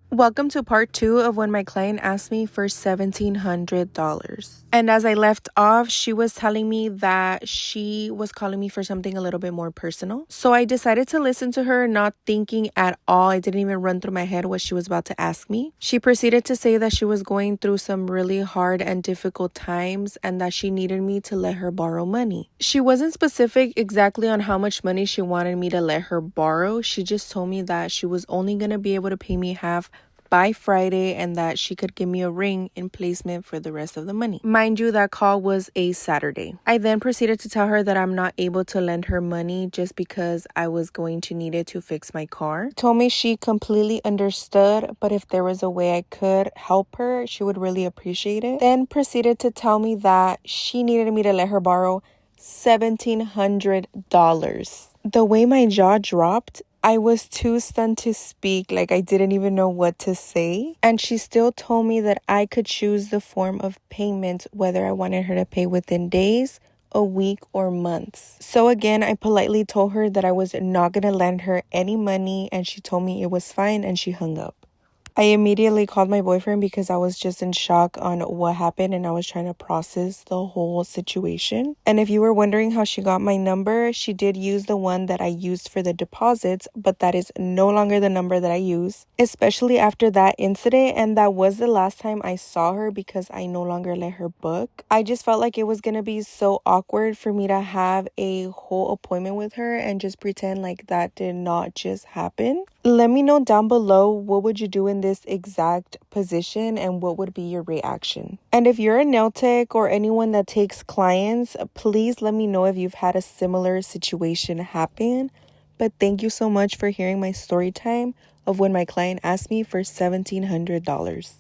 Welcome to part 2 of when my client asked me for $1,700. And as I left off, she was telling me that she was calling me for something a little bit more personal. So I decided to listen to her, not thinking at all. I didn't even run through my head what she was about to ask me. She proceeded to say that she was going through some really hard and difficult times and that she needed me to let her borrow money. She wasn't specific exactly on how much money she wanted me to let her borrow. She just told me that she was only going to be able to pay me half by Friday and that she could give me a ring in placement for the rest of the money. Mind you, that call was a Saturday. I then proceeded to tell her that I'm not able to lend her money just because I was going to need it to fix my car. Told me she completely understood, but if there was a way I could help her, she would really appreciate it. Then proceeded to tell me that she needed me to let her borrow $1,700. The way my jaw dropped, I was too stunned to speak, like I didn't even know what to say. And she still told me that I could choose the form of payment, whether I wanted her to pay within days, a week, or months. So again, I politely told her that I was not going to lend her any money, and she told me it was fine, and she hung up. I immediately called my boyfriend because I was just in shock on what happened and I was trying to process the whole situation. And if you were wondering how she got my number, she did use the one that I used for the deposits, but that is no longer the number that I use, especially after that incident. And that was the last time I saw her because I no longer let her book. I just felt like it was going to be so awkward for me to have a whole appointment with her and just pretend like that did not just happen. Let me know down below, what would you do in this exact position and what would be your reaction? And if you're a nail tech or anyone that takes clients, please let me know if you've had a similar situation happen. But thank you so much for hearing my story time of when my client asked me for $1,700.